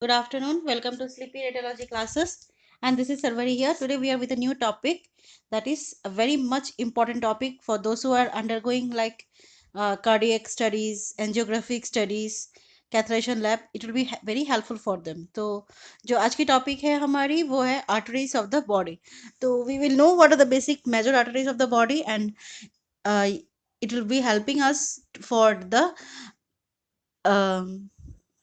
Good afternoon. Welcome to Sleepy Radiology classes. And this is Sarvari here. Today we are with a new topic that is a very much important topic for those who are undergoing like cardiac studies, angiographic studies, catheterization lab. It will be very helpful for them. तो जो आज की topic है हमारी वो है arteries of the body. तो we will know what are the basic major arteries of the body and uh, it will be helping us for the um,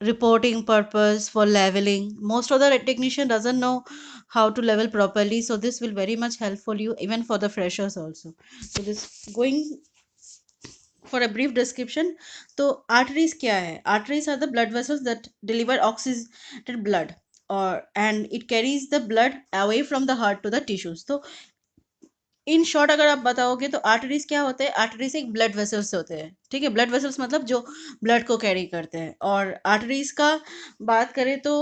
reporting purpose for leveling. Most of the technician doesn't know how to level properly, so this will very much helpful you even for the freshers also. So this going for a brief description. तो arteries क्या है? Arteries are the blood vessels that deliver oxygenated blood or and it carries the blood away from the heart to the tissues. तो in short अगर आप बताओगे तो arteries क्या होते हैं? आर्टरीज एक ब्लड वेसल्स होते हैं, ठीक है। ब्लड वेसल्स मतलब जो ब्लड को कैरी करते हैं। और आर्टरीज का बात करें तो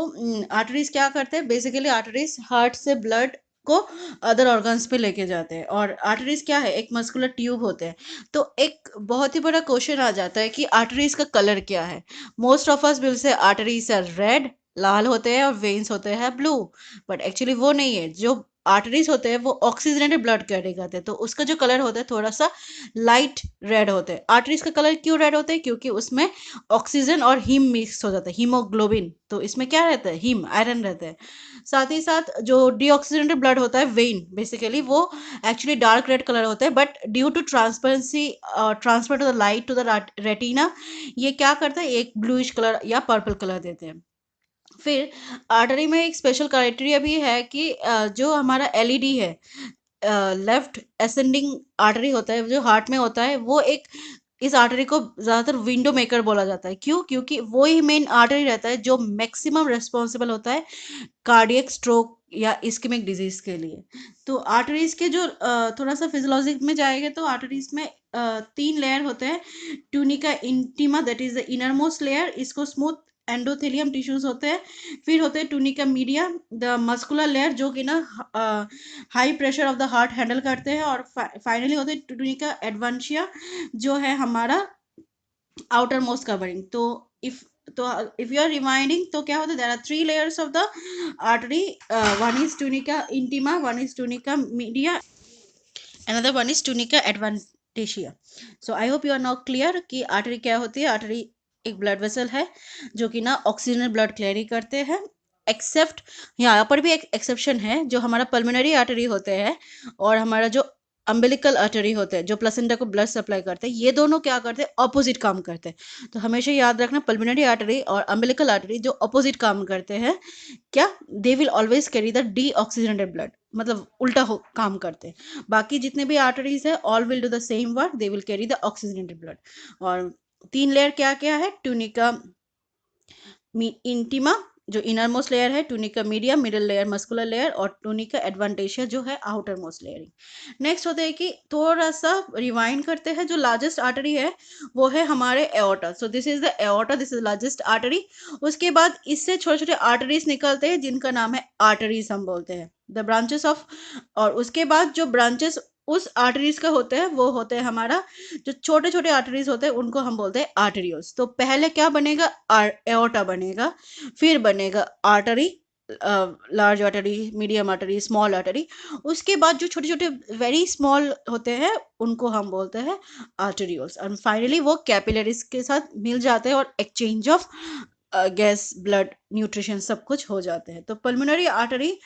आर्टरीज क्या करते हैं? बेसिकली आर्टरीज हार्ट से ब्लड को अदर ऑर्गन्स पे लेके जाते हैं। और आर्टरीज क्या है? एक मस्कुलर ट्यूब होते हैं। तो एक बहुत ही बड़ा क्वेश्चन आ जाता है कि आर्टरीज का कलर क्या है। Most of us will say arteries are red, लाल होते हैं, और वेन्स होते हैं ब्लू। बट एक्चुअली वो नहीं है। जो आर्टरीज होते हैं वो ऑक्सीजनेटेड ब्लड कैरी करते हैं, तो उसका जो कलर होता है थोड़ा सा लाइट रेड होता है। आर्टरीज का कलर क्यों रेड होता है? क्योंकि उसमें ऑक्सीजन और हीम मिक्स हो जाता है, हीमोग्लोबिन। तो इसमें क्या रहता है? हीम, आयरन रहता है। साथ ही साथ जो डीऑक्सीजनेटेड ब्लड होता है, वेन, बेसिकली वो एक्चुअली डार्क रेड कलर होता है, but due to transparency transfer to the light to the retina, ये क्या करता है? एक ब्लूइश कलर या पर्पल कलर देते हैं। फिर आर्टरी में एक स्पेशल क्राइटेरिया भी है कि जो हमारा एलईडी है, लेफ्ट असेंडिंग आर्टरी होता है जो हार्ट में होता है, वो एक इस आर्टरी को ज़्यादातर विंडो मेकर बोला जाता है। क्यों? क्योंकि वो ही मेन आर्टरी रहता है जो मैक्सिमम रिस्पॉन्सिबल होता है कार्डियक स्ट्रोक या इस्केमिक डिजीज के लिए। तो आर्टरीज के जो थोड़ा सा फिजियोलॉजी में जाएंगे तो आर्टरीज में तीन लेयर होते हैं। Tunica intima, that is the inner most layer, इसको स्मूथ एंडोथेलियम टिश्यूज होते हैं। फिर होते हैं tunica media, the muscular layer, जो कि ना high pressure of the heart handle करते हैं। और फाइनली होते हैं टूनिका एडवांशिया, जो है हमारा आउटर मोस्ट कवरिंग। तो इफ यू आर रिमाइंडिंग तो क्या होता है? There are three layers of the artery. One is tunica intima, one is tunica media, another one is tunica adventitia. So I hope you are now clear कि artery क्या होती है। Artery एक blood vessel है जो कि ना oxygen blood clear करते हैं। एक्सेप्ट यहाँ पर भी एक एक्सेप्शन है, जो हमारा पल्मोनरी आर्टरी होते हैं और हमारा जो अम्बिलिकल आर्टरी होते हैं जो प्लेसेंटा को ब्लड सप्लाई करते हैं, ये दोनों क्या करते हैं? ऑपोजिट काम करते हैं। तो हमेशा याद रखना, पल्मोनरी आर्टरी और अम्बिलिकल आर्टरी जो ऑपोजिट काम करते हैं, क्या? They will always carry the D oxygenated blood, मतलब उल्टा हो काम करते हैं। बाकी जितने भी आर्टरीज है all will do the same work, they will carry the oxygenated blood. और तीन लेयर क्या क्या है? ट्यूनिका इंटीमा जो इनर मोस्ट लेयर है, tunica media middle layer muscular layer, और टूनिका एडवांटेशिया जो है आउटर मोस्ट लेयरिंग। नेक्स्ट होता है कि थोड़ा सा रिवाइंड करते हैं। जो लार्जेस्ट आर्टरी है वो है हमारे aorta. So this is the aorta, this is largest artery. उसके बाद इससे छोटे छोटे आर्टरीज निकलते हैं जिनका नाम है आर्टरीज, हम बोलते हैं द ब्रांचेस ऑफ। और उसके बाद जो ब्रांचेस उस आर्टरीज का होते हैं वो होते हैं हमारा, जो छोटे छोटे आर्टरीज होते हैं उनको हम बोलते हैं आर्टरियोस। तो पहले क्या बनेगा? एओर्टा बनेगा, फिर बनेगा artery, large artery, medium artery, small artery. उसके बाद जो छोटे छोटे वेरी स्मॉल होते हैं उनको हम बोलते हैं आर्टरियोस। और फाइनली वो कैपिलरीज के साथ मिल जाते हैं और exchange of gas, blood, nutrition सब कुछ हो जाते हैं। तो पल्मोनरी आर्टरी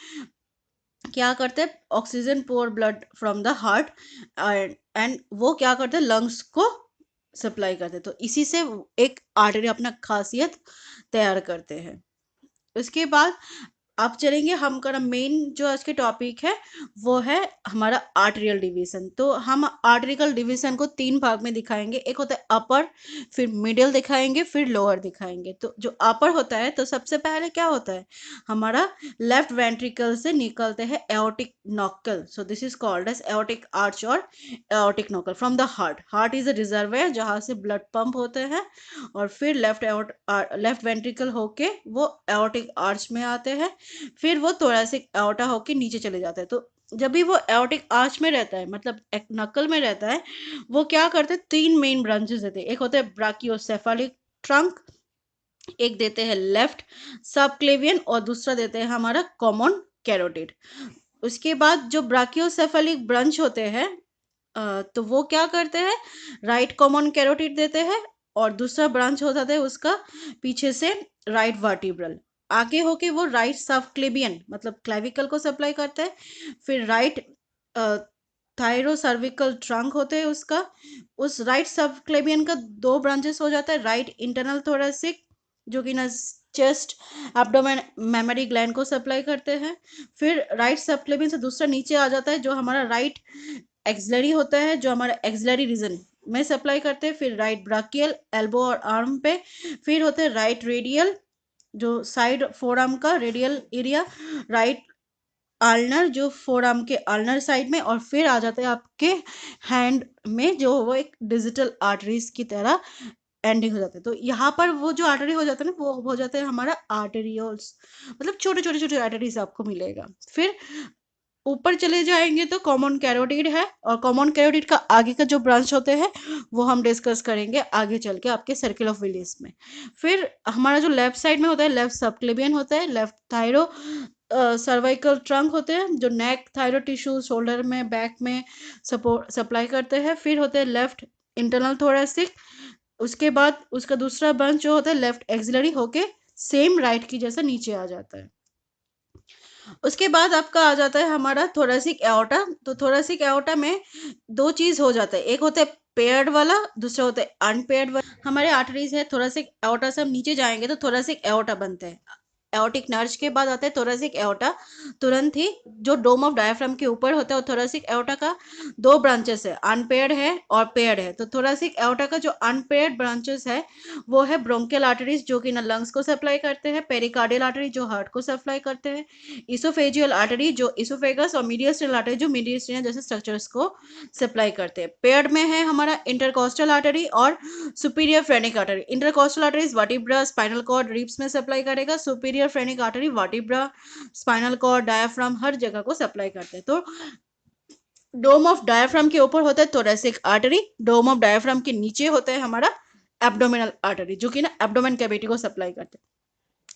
क्या करते हैं? Oxygen pour blood from the heart and वो क्या करते हैं? लंग्स को सप्लाई करते हैं। तो इसी से एक आर्टरी अपना खासियत तैयार करते हैं। उसके बाद अब चलेंगे, हम का मेन जो आज के टॉपिक है वो है हमारा आर्टरियल डिवीजन। तो हम आर्टरिकल डिवीजन को तीन भाग में दिखाएंगे। एक होता है अपर, फिर मिडिल दिखाएंगे, फिर लोअर दिखाएंगे। तो जो अपर होता है, तो सबसे पहले क्या होता है? हमारा लेफ्ट वेंट्रिकल से निकलते हैं aortic knuckle. So this is called as aortic arch और aortic knuckle from the heart. Heart is a reservoir जहाँ से ब्लड पंप होते हैं। और फिर लेफ्ट वेंट्रिकल होके वो एओर्टिक आर्च में आते हैं। फिर वो थोरेसिक एओर्टा होके नीचे चले जाते हैं। तो जब भी वो एओर्टिक आर्च में रहता है, मतलब एक नकल में रहता है, वो क्या करते हैं? तीन मेन ब्रांचेस रहते हैं। एक होता है ब्राकियोसेफालिक ट्रंक, एक देते हैं लेफ्ट सबक्लेवियन और दूसरा देते हैं हमारा कॉमन कैरोटिड। उसके बाद जो ब्राकियोसेफेलिक ब्रांच होते हैं तो वो क्या करते हैं, राइट कॉमन कैरोटिड देते हैं और दूसरा ब्रांच हो जाता है उसका पीछे से राइट वर्टिब्रल, आगे होके वो राइट सबक्लेवियन मतलब क्लेविकल को सप्लाई करते हैं। फिर राइट थायरो सर्विकल ट्रंक होते हैं उसका, उस राइट सबक्लेवियन का दो ब्रांचेस हो जाता है, राइट इंटरनल थोरेसिक जो कि ना चेस्ट एब्डोमेन मेमोरी ग्लैंड को सप्लाई करते हैं। फिर राइट सबक्लेवियन से दूसरा नीचे आ जाता है जो हमारा राइट एक्सलरी होता है, जो हमारा एक्सलरी रीजन में सप्लाई करते हैं। फिर राइट ब्राकियल एल्बो और आर्म पे। फिर होते हैं राइट रेडियल जो साइड फोर आर्म का रेडियल एरिया, राइट आल्नर जो फोर आर्म के आल्नर साइड में, और फिर आ जाते हैं आपके हैंड में जो वो एक डिजिटल आर्टरीज की तरह एंडिंग हो जाते हैं। तो यहाँ पर वो जो आर्टरी हो जाता है ना वो हो जाता है हमारा आर्टेरियोल्स, मतलब छोटे छोटे छोटे आर्टरीज आपको मिलेगा। फिर ऊपर चले जाएंगे तो कॉमन कैरोटिड है, और कॉमन कैरोटिड का आगे का जो ब्रांच होते हैं वो हम डिस्कस करेंगे आगे चल के आपके सर्किल ऑफ विलियस में। फिर हमारा जो लेफ्ट साइड में होता है लेफ्ट सबक्लेवियन होता है, लेफ्ट थायरो सर्वाइकल ट्रंक होते हैं जो नेक थायरो टिश्यू शोल्डर में बैक में सपोर्ट सप्लाई करते हैं। फिर होते हैं लेफ्ट इंटरनल थोरेसिक, उसके बाद उसका दूसरा ब्रांच जो होता है लेफ्ट एक्सिलरी होके सेम राइट की जैसा नीचे आ जाता है। उसके बाद आपका आ जाता है हमारा थोरेसिक एओर्टा। तो थोरेसिक एओर्टा में दो चीज हो जाता है, एक होता है पेयर्ड वाला, दूसरा होता है अनपेयर्ड वाला। हमारे आर्टरीज है थोरेसिक एओर्टा से हम नीचे जाएंगे तो थोरेसिक एओर्टा बनते हैं। एओर्टिक नर्ज के बाद आता है थोरेसिक एओर्टा, तुरंत ही जो डोम ऑफ डायफ्राम के ऊपर होता है। और थोरेसिक एओर्टा का दो ब्रांचेस है, अनपेयर्ड है और पेयर्ड है। तो थोरेसिक एओर्टा का जो अनपेयर्ड ब्रांचेस है वो है ब्रोंकियल आर्टरीज जो कि ना लंग्स को सप्लाई करते हैं, पेरिकार्डियल आर्टरी जो हार्ट को सप्लाई करते हैं, इसोफेजियल आर्टरी जो इसोफेगस, और मीडियस्टिनल आर्टरी जो मीडियस्टिना जैसे स्ट्रक्चर्स को सप्लाई करते हैं। पेयर्ड में है हमारा इंटरकोस्टल आर्टरी और superior phrenic artery. Intercostal artery vertebra spinal cord ribs में सप्लाई करेगा, superior phrenic artery vertebra spinal cord diaphragm हर जगह को सप्लाई करते हैं। तो डोम ऑफ डायफ्राम के ऊपर होता है thoracic artery, dome of diaphragm के नीचे होता है हमारा एब्डोमिनल आर्टरी जो कि ना एब्डोमेन कैविटी को सप्लाई करते हैं।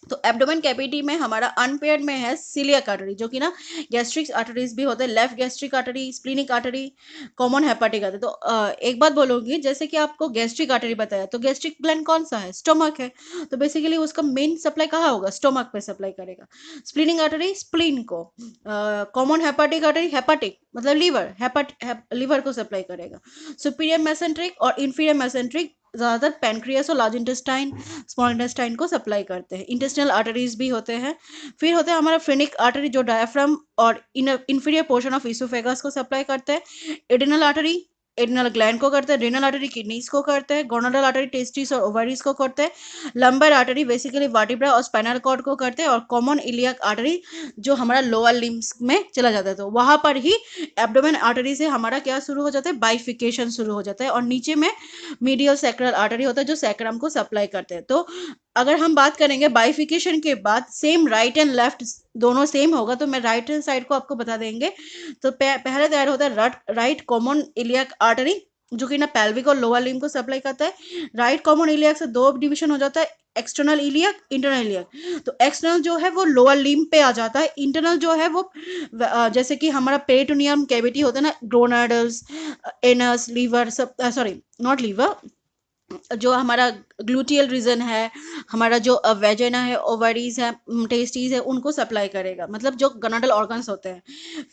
तो एब्डोमेन कैविटी में हमारा अनपेयर्ड में है सीलियक आर्टरी जो कि ना गैस्ट्रिक आर्टरीज भी होते हैं, left gastric artery, splenic artery, common hepatic artery. तो एक बात बोलूंगी, जैसे कि आपको गैस्ट्रिक आर्टरी बताया तो गैस्ट्रिक ग्लैंड कौन सा है, स्टोमक है, तो बेसिकली उसका मेन सप्लाई कहाँ होगा, स्टोमक पे सप्लाई करेगा। स्प्लीनिक आर्टरी स्प्लीन को, कॉमन हेपाटिक आर्टरी हेपाटिक मतलब लीवर को सप्लाई करेगा। सुपीरियर मेसेंट्रिक और इंफीरियर मेसेंट्रिक ज़्यादातर पेनक्रियास और लार्ज इंटेस्टाइन स्मॉल इंटेस्टाइन को सप्लाई करते हैं। इंटेस्टिनल आर्टरीज भी होते हैं। फिर होता है हमारा फ्रेनिक आर्टरी जो डायफ्राम और इंफीरियर पोर्शन ऑफ इसोफेगस को सप्लाई करते हैं। एडिनल आर्टरी एडिनल ग्लैंड को करते हैं, रेनल आर्टरी किडनीज को करते हैं, गोनाडल आर्टरी टेस्टिस और ओवरीज को करते हैं, लंबर आर्टरी बेसिकली वर्टिब्रा और स्पाइनल कॉर्ड को करते हैं, और कॉमन इलियक आर्टरी जो हमारा लोअर लिम्स में चला जाता है। तो वहां पर ही एब्डोमेन आर्टरी से हमारा क्या शुरू हो जाता है, बाइफिकेशन शुरू हो जाता है, और नीचे में मीडियल सैक्रल आर्टरी होता है जो सैक्रम को सप्लाई करते हैं। तो अगर हम बात करेंगे बाइफिकेशन के बाद सेम राइट एंड लेफ्ट दोनों सेम होगा, तो मैं राइट हैंड साइड को आपको बता देंगे। तो पहले तैयार होता है राइट कॉमन इलियक आर्टरी जो कि ना पेल्विक और लोअर लिम्ब को सप्लाई करता है। राइट कॉमन इलियक से दो डिवीजन हो जाता है, एक्सटर्नल इलियक इंटरनल इलियक। तो एक्सटर्नल जो है वो लोअर लिम्ब पे आ जाता है, इंटरनल जो है वो जैसे कि हमारा पेरिटोनियम कैविटी होता है ना, ग्रोनाडल्स, एनस, लीवर सब, सॉरी नॉट लीवर, जो हमारा ग्लूटियल रीजन है, हमारा जो वेजेना है, ओवरीज है, टेस्टीज है, उनको सप्लाई करेगा, मतलब जो गनाडल ऑर्गन्स होते हैं।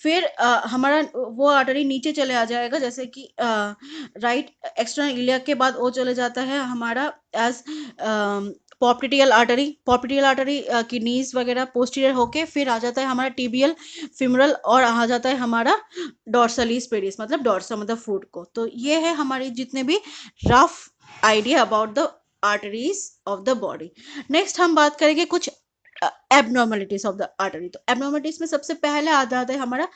फिर हमारा वो आर्टरी नीचे चले आ जाएगा, जैसे कि राइट एक्सटर्नल इलियक के बाद वो चले जाता है हमारा एज पॉप्टिडियल आर्टरी किडनीज वगैरह पोस्टीरियर होके फिर आ जाता है हमारा टीबियल फिमरल, और आ जाता है हमारा डॉर्सलीस पेडिस मतलब डॉर्सम मतलब फुट को। तो ये है हमारे जितने भी rough idea about the arteries of the body. Next हम बात करेंगे कुछ एबनॉर्मलिटीज ऑफ द आर्टरी। तो एबनॉर्मलिटीज में सबसे पहले आ जाता है हमारा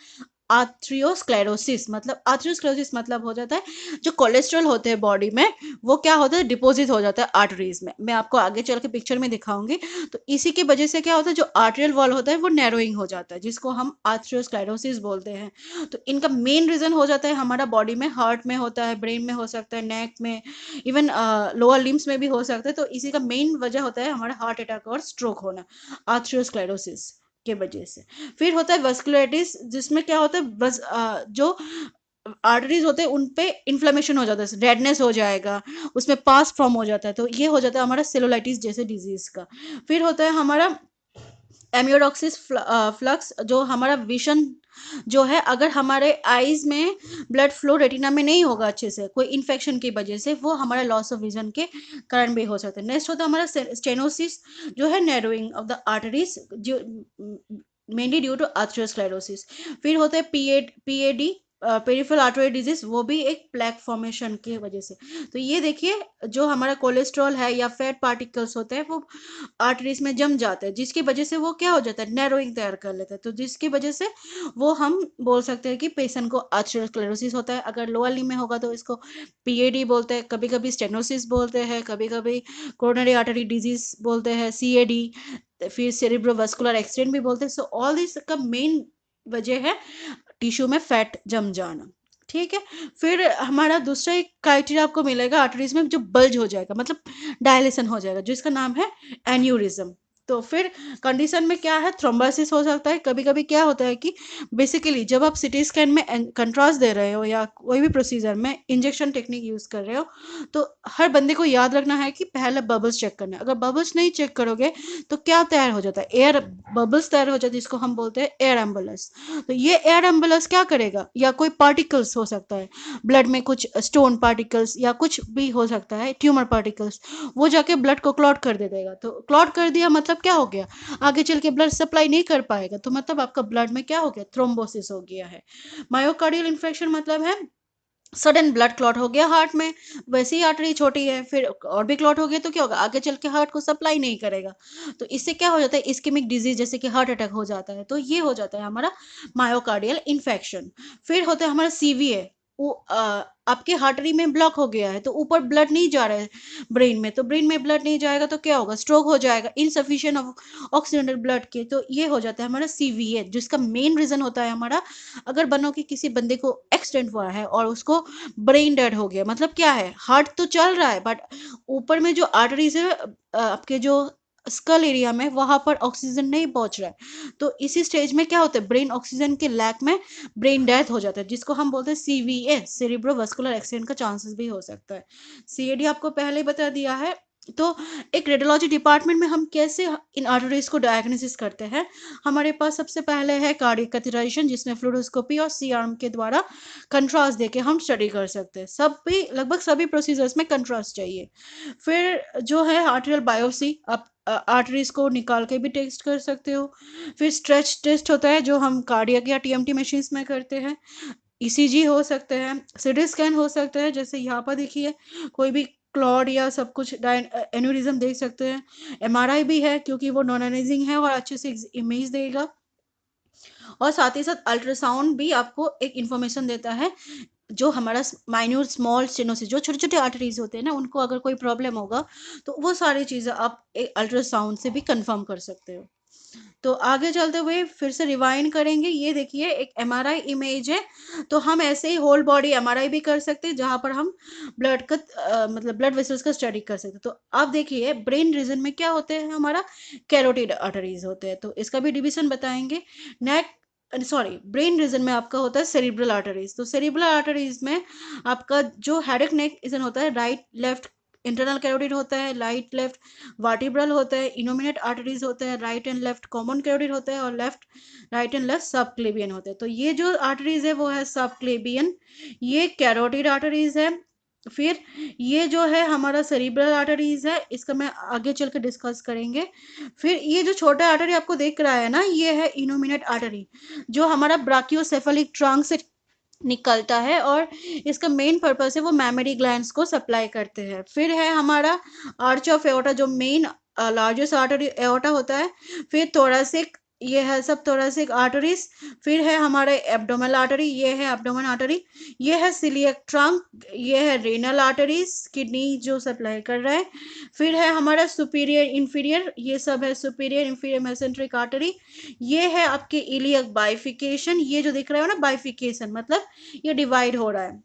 आर्थ्रियोस्क्लेरोसिस। मतलब आर्थ्रियोस्क्लेरोसिस मतलब हो जाता है जो कोलेस्ट्रॉल होते हैं बॉडी में, वो क्या होता है, डिपॉजिट हो जाता है आर्टरीज में। मैं आपको आगे चल के पिक्चर में दिखाऊंगी। तो इसी की वजह से क्या होता है, जो आर्टरियल वॉल होता है वो नैरोइंग हो जाता है, जिसको हम आर्थ्रियोस्क्लेरोसिस बोलते हैं। तो इनका मेन रीजन हो जाता है हमारा बॉडी में, हार्ट में होता है, ब्रेन में हो सकता है, नेक में, इवन लोअर लिम्स में भी हो सकता है। तो इसी का मेन वजह होता है हमारा हार्ट अटैक और स्ट्रोक होना, आर्थ्रियोस्क्लेरोसिस के वजह से। फिर होता है वस्कुलाइटिस, जिसमें क्या होता है, जो आर्टरीज होते हैं उन पे इन्फ्लेमेशन हो जाता है, रेडनेस हो जाएगा, उसमें पास फॉर्म हो जाता है। तो ये हो जाता है हमारा सेलुलाइटिस जैसे डिजीज का। फिर होता है हमारा एमियोडोक्सिस फ्लक्स, जो हमारा विजन जो है, अगर हमारे आईज में ब्लड फ्लो रेटिना में नहीं होगा अच्छे से कोई इन्फेक्शन की वजह से, वो हमारा लॉस ऑफ विजन के कारण भी हो सकता है। नेक्स्ट होता है हमारा स्टेनोसिस, जो है नैरोइंग ऑफ द आर्टरीज, जो मेनली ड्यू टू आर्थ्रोस्क्लेरोसिस। फिर होता है पीएडी, पेरिफेरल आर्टरी डिजीज, वो भी एक प्लेक फॉर्मेशन की वजह से। तो ये देखिए, जो हमारा कोलेस्ट्रॉल है या फैट पार्टिकल्स होते हैं वो आर्टरीज में जम जाते हैं, जिसकी वजह से वो क्या हो जाता है, नैरोइंग तैयार कर लेता है। तो जिसकी वजह से वो हम बोल सकते हैं कि पेशेंट को आर्थ्रोस्क्लेरोसिस होता है। अगर लोअर लिम्ब में होगा तो इसको पीएडी बोलते हैं, कभी कभी स्टेनोसिस बोलते हैं, कभी कभी कोरोनरी आर्टरी डिजीज बोलते हैं, सीएडी, फिर सेरिब्रोवास्कुलर एक्सीडेंट भी बोलते हैं। सो ऑल दिस का मेन वजह है टिश्यू में फैट जम जाना। ठीक है। फिर हमारा दूसरा एक क्राइटेरिया आपको मिलेगा आर्टरीज में, जो बल्ज हो जाएगा, मतलब डायलेशन हो जाएगा, जिसका नाम है एन्यूरिज्म। तो फिर कंडीशन में क्या है, थ्रोम्बोसिस हो सकता है। कभी कभी क्या होता है कि बेसिकली जब आप सिटी स्कैन में कंट्रास्ट दे रहे हो या कोई भी प्रोसीजर में इंजेक्शन टेक्निक यूज कर रहे हो, तो हर बंदे को याद रखना है कि पहले बबल्स चेक करना है। अगर बबल्स नहीं चेक करोगे तो क्या तैयार हो जाता है, एयर बबल्स तैयार हो जाता है, जिसको हम बोलते हैं एयर एम्बुलेंस। तो ये एयर एम्बुलेंस क्या करेगा, या कोई पार्टिकल्स हो सकता है ब्लड में, कुछ स्टोन पार्टिकल्स या कुछ भी हो सकता है, ट्यूमर पार्टिकल्स, वो जाके ब्लड को क्लॉट कर दे देगा। तो क्लॉट कर दिया मतलब क्या हो गया, आगे चल के ब्लड सप्लाई नहीं कर पाएगा, तो मतलब आपका ब्लड में क्या हो गया, थ्रोम्बोसिस हो गया है। मायोकार्डियल इन्फेक्शन मतलब है सडन ब्लड क्लॉट हो गया हार्ट में, वैसे ही आर्टरी छोटी है, फिर और भी क्लॉट हो गया तो क्या होगा, आगे चल के हार्ट को सप्लाई नहीं करेगा। तो इससे क्या हो जाता है, इस्केमिक डिजीज जैसे कि हार्ट अटैक हो जाता है। तो ये हो जाता है हमारा मायोकार्डियल इन्फेक्शन। फिर होता है हमारा सीवीए, वो आपके हार्टरी में ब्लॉक हो गया है, तो ऊपर ब्लड नहीं जा रहा है ब्रेन में, तो ब्रेन में ब्लड नहीं जाएगा तो क्या होगा, स्ट्रोक हो जाएगा, इनसफिशिएंट ऑक्सीजन ब्लड के। तो ये हो जाता है हमारा सीवीए, जिसका मेन रीजन होता है हमारा, अगर बनो कि किसी बंदे को एक्सीडेंट हुआ है और उसको ब्रेन डेड हो गया, मतलब क्या है, हार्ट तो चल रहा है बट ऊपर में जो आर्टरीज है, आपके जो स्कल एरिया में, वहां पर ऑक्सीजन नहीं पहुंच रहा है। तो इसी स्टेज में क्या होता है, ब्रेन ऑक्सीजन के लैक में ब्रेन डेथ हो जाता है, जिसको हम बोलते हैं सीवीए, सेरिब्रोवास्कुलर एक्सीडेंट का चांसेस भी हो सकता है। सीएडी आपको पहले ही बता दिया है। तो एक रेडियोलॉजी डिपार्टमेंट में हम कैसे इन आर्टरीज को डायग्नोसिस करते हैं, हमारे पास सबसे पहले है कार्डियक कैथेटराइजेशन, जिसमें फ्लूरोस्कोपी और सी आर्म के द्वारा कंट्रास्ट देके हम स्टडी कर सकते हैं। सब भी लगभग सभी प्रोसीजर्स में कंट्रास्ट चाहिए। फिर जो है आर्टेरियल बायोप्सी, आप आर्टरीज को निकाल के भी टेस्ट कर सकते हो। फिर स्ट्रेच टेस्ट होता है, जो हम कार्डियक या टीएमटी मशीन्स में करते हैं। ईसीजी हो सकते हैं, सीटी स्कैन हो सकता है, जैसे यहाँ पर देखिए कोई भी क्लॉड या सब कुछ एन्यूरिज्म देख सकते हैं। एमआरआई भी है, क्योंकि वो नॉन एनालाइजिंग है और अच्छे से इमेज देगा। और साथ ही साथ अल्ट्रासाउंड भी आपको एक इंफॉर्मेशन देता है, जो हमारा माइन्यूट स्मॉल स्टेनोसिस, जो छोटे छोटे आर्टरीज होते हैं ना, उनको अगर कोई प्रॉब्लम होगा तो वो सारी चीज़ें आप एक अल्ट्रासाउंड से भी कंफर्म कर सकते हो। तो आगे चलते हुए फिर से रिवाइंड करेंगे। ये देखिए एक एमआरआई इमेज है, तो हम ऐसे ही होल बॉडी एमआरआई भी कर सकते हैं, जहां पर हम ब्लड का मतलब ब्लड वेसल्स का स्टडी कर सकते हैं। तो आप देखिए ब्रेन रीजन में क्या होते हैं, हमारा कैरोटिड आर्टरीज होते हैं, तो इसका भी डिवीजन बताएंगे। नेक सॉरी, ब्रेन रीजन में आपका होता है सेरिब्रल आर्टरीज। तो सेरिब्रल आर्टरीज में आपका जो हेड नेक रीजन होता है, राइट लेफ्ट इंटरनल कैरोटिड होता है, राइट लेफ्ट वर्टिब्रल होता है, इनोमिनेट आर्टरीज होते हैं, right and left common carotid होता है, और लेफ्ट राइट एंड लेफ्ट सब क्लेबियन होते हैं। तो ये जो आर्टरीज है वो है सब क्लेबियन, ये कैरोटिड आर्टरीज है। फिर ये जो है हमारा सेरिब्रल आर्टरीज है, इसका मैं आगे चल के डिस्कस करेंगे। फिर ये जो छोटा आर्टरी आपको दिख रहा है ना, ये है इनोमिनेट आर्टरी, जो हमारा ब्राकियोसेफेलिक ट्रंक से निकलता है, और इसका मेन पर्पस है वो मैमरी ग्लैंड्स को सप्लाई करते हैं। फिर है हमारा आर्च ऑफ एओर्टा, जो मेन लार्जेस्ट आर्टरी एओर्टा होता है। फिर थोरैसिक ये है सब thoracic arteries। फिर है हमारे abdominal artery, ये है abdomen artery। ये है celiac trunk, ये है renal arteries, किडनी जो सप्लाई कर रहा है। फिर है हमारा superior inferior, ये सब है superior inferior mesenteric artery। ये है आपके iliac bifurcation, ये जो दिख रहा है ना bifurcation मतलब ये डिवाइड हो रहा है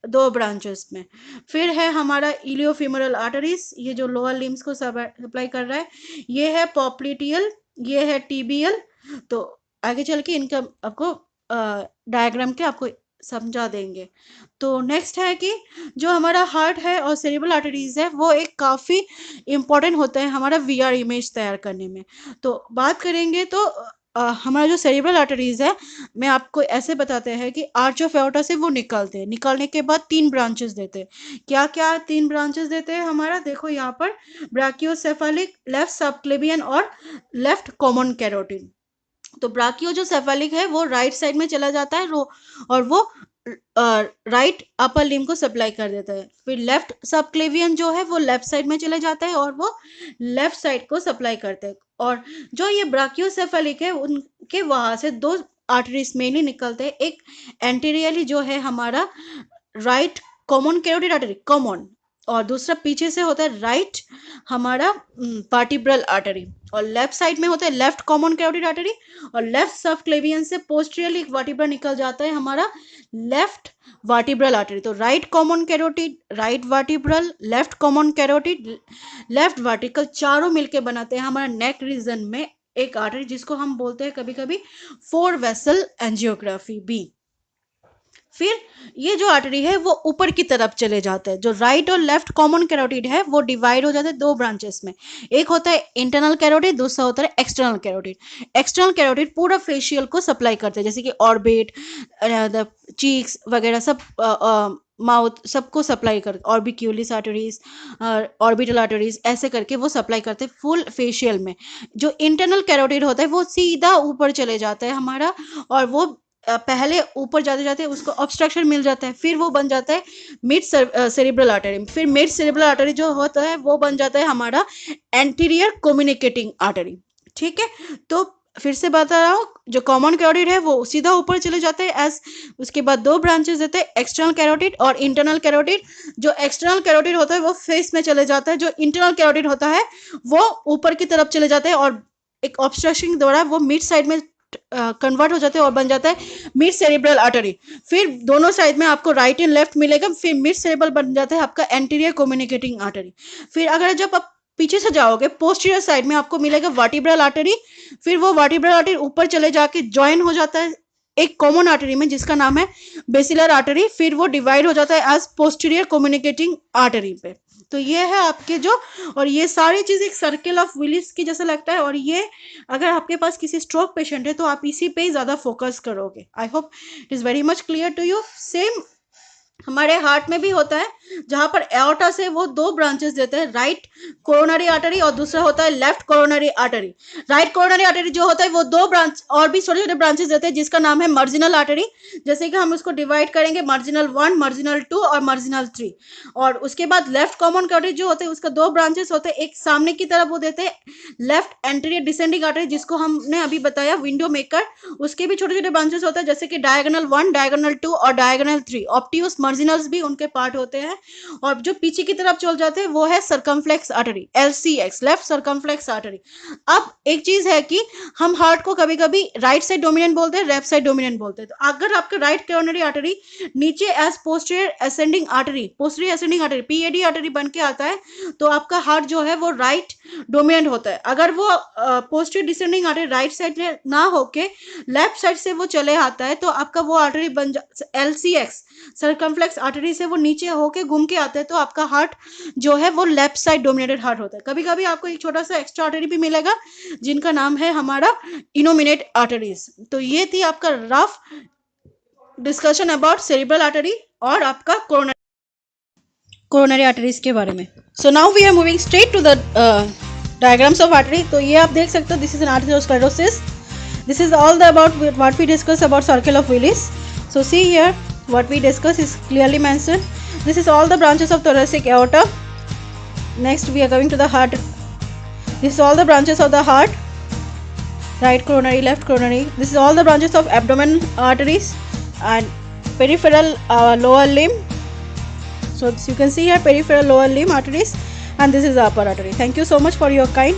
दो ब्रांचेस में। फिर है हमारा इलियोफिमोरल आर्टरीज, ये जो लोअर लिम्स को सप्लाई कर रहा है। ये है पॉप्लिटियल, ये है टीबीएल। तो आगे चल के इनका आपको डायग्राम के आपको समझा देंगे। तो नेक्स्ट है कि जो हमारा हार्ट है और सेरेब्रल आर्टरीज है वो एक काफ़ी इम्पोर्टेंट होता है हमारा वीआर इमेज तैयार करने में। तो बात करेंगे तो हमारा जो सेरेब्रल आर्टरीज है, मैं आपको ऐसे बताते हैं कि आर्च ऑफ एओर्टा से वो निकलते हैं, निकलने के बाद 3 ब्रांचेस देते हैं। क्या क्या 3 ब्रांचेस देते हैं हमारा, देखो यहाँ पर ब्राकियोसेफेलिक, लेफ्ट सबक्लेवियन और लेफ्ट कॉमन कैरोटिड। तो ब्राकियो जो सेफेलिक है वो राइट साइड में चला जाता है और वो राइट अपर लिम्ब को सप्लाई कर देता है। फिर लेफ्ट सबक्लेवियन जो है वो लेफ्ट साइड में चले जाता है और वो लेफ्ट साइड को सप्लाई करते हैं। और जो ये ब्राकियोसेफेलिक है उनके वहां से 2 आर्टरीज मेनली निकलते हैं। एक एंटीरियरली जो है हमारा right common carotid artery common, और दूसरा पीछे से होता है राइट हमारा वर्टिब्रल आर्टरी, और लेफ्ट साइड में होता है लेफ्ट कॉमन कैरोटिड आर्टरी। और लेफ्ट सबक्लेवियन से पोस्टीरियरली एक वर्टिब्रा निकल जाता है हमारा लेफ्ट वर्टिब्रल आर्टरी। तो right common carotid, right vertebral, left common carotid, left vertical, चारों मिलके बनाते हैं हमारा नेक रीजन में एक आर्टरी जिसको हम बोलते हैं कभी कभी 4 वेसल एंजियोग्राफी बी। फिर ये जो आर्टरी है वो ऊपर की तरफ चले जाते हैं। जो राइट और लेफ्ट कॉमन कैरोटिड है वो डिवाइड हो जाते हैं 2 ब्रांचेस में। एक होता है इंटरनल कैरोटिड, दूसरा होता है एक्सटर्नल कैरोटिड। एक्सटर्नल कैरोटिड पूरा फेशियल को सप्लाई करते हैं, जैसे कि ऑर्बिट, चीक्स वगैरह सब, माउथ सबको सप्लाई कर, ऑर्बिक्यूलिस आर्टरीज, ऑर्बिटल आर्टरीज, ऐसे करके वो सप्लाई करते हैं फुल फेशियल में। जो इंटरनल कैरोटिड होता है वो सीधा ऊपर चले जाता है हमारा, और वो पहले ऊपर जाते जाते उसको ऑब्स्ट्रक्शन मिल जाता है, फिर वो बन जाता है मिड सेरिब्रल आर्टरी। फिर मिड सेरिब्रल आर्टरी जो होता है वो बन जाता है हमारा एंटीरियर कम्युनिकेटिंग आर्टरी। ठीक है, तो फिर से बता रहा हूँ, जो कॉमन कैरोटिड है वो सीधा ऊपर चले जाते हैं एज, उसके बाद 2 ब्रांचेस देते हैं, एक्सटर्नल कैरोटिड और इंटरनल कैरोटिड। जो एक्सटर्नल कैरोटिड होता है वो फेस में चले जाता है, जो इंटरनल कैरोटिड होता है वो ऊपर की तरफ चले जाते हैं और एक ऑब्स्ट्रक्शन द्वारा वो मिड साइड में कन्वर्ट हो जाते हैं और बन जाता है मिड सेरिब्रल आर्टरी। फिर दोनों साइड में आपको राइट एंड लेफ्ट मिलेगा, फिर मिड सेरिब्रल बन जाता है आपका एंटीरियर कम्युनिकेटिंग आर्टरी। फिर अगर जब आप पीछे से जाओगे पोस्टीरियर साइड में आपको मिलेगा वर्टिब्रल आर्टरी। फिर वो वर्टिब्रल आर्टरी ऊपर चले जाके ज्वाइन हो जाता है एक कॉमन आर्टरी में जिसका नाम है बेसिलर आर्टरी। फिर वो डिवाइड हो जाता है एज पोस्टीरियर कम्युनिकेटिंग आर्टरी पे। तो ये है आपके जो, और ये सारी चीज एक सर्किल ऑफ विलिस की जैसा लगता है। और ये अगर आपके पास किसी स्ट्रोक पेशेंट है तो आप इसी पे ही ज्यादा फोकस करोगे। I hope it is very much clear to you. Same हमारे हार्ट में भी होता है, जहां पर एओर्टा से वो 2 ब्रांचेस देते हैं, राइट कोरोनरी आर्टरी और दूसरा होता है left coronary artery. Right coronary artery जो होता है वो 2 ब्रांच और भी छोटे छोटे ब्रांचेस देते हैं जिसका नाम है मार्जिनल आर्टरी। जैसे कि हम उसको डिवाइड करेंगे मार्जिनल 1, मार्जिनल 2 और मार्जिनल 3। और उसके बाद लेफ्ट कॉमन आर्टरी जो होते हैं उसका 2 ब्रांचेस होते हैं, एक सामने की तरफ वो देते हैं लेफ्ट एंटीरियर डिसेंडिंग आर्टरी जिसको हमने अभी बताया विंडो मेकर। उसके भी छोटे छोटे ब्रांचेस होते हैं जैसे कि डायगोनल 1, डायगोनल 2 और डायगोनल 3। ऑप्टियस मार्जिनल्स भी उनके पार्ट होते हैं। और जो पीछे की तरफ चल जाते हैं वो है circumflex artery, LCX, left circumflex artery. अब एक चीज है कि हम हार्ट को कभी कभी राइट साइड डोमिनेंट बोलते हैं, लेफ्ट साइड डोमिनेंट बोलते हैं। तो अगर आपका राइट कोरोनरी आर्टरी नीचे as posterior ascending artery, posterior ascending artery, PAD artery बन के आता है तो आपका हार्ट जो है वो राइट डोमिनेंट होता है। अगर वो posterior descending artery right side में ना होके लेफ्ट साइड से वो चले आता है तो आपका वो आर्टरी बन LCX, सर्कमफ्लेक्स आर्टरी से वो नीचे होके घूम के आता है तो आपका हार्ट जो है वो लेफ्ट साइड डोमिनेटेड हार्ट होता है। कभी कभी आपको एक छोटा सा एक्स्ट्रा आर्टरी भी मिलेगा जिनका नाम है हमारा इनोमिनेट आर्टरीज। तो ये थी आपका rough discussion about cerebral artery और आपका कोरोनरी आर्टरीज के बारे में। So now we are moving straight to the diagrams of artery. तो ये आप देख सकते हो, this is an atherosclerosis. This is all the about what we discuss about circle of Willis. So see here, what we discuss is clearly mentioned. This is all the branches of thoracic aorta. Next we are going to the heart. This is all the branches of the heart. right coronary, left coronary. This is all the branches of abdomen arteries. And peripheral lower limb. So you can see here peripheral lower limb arteries, and this is the upper artery. Thank you so much for your kind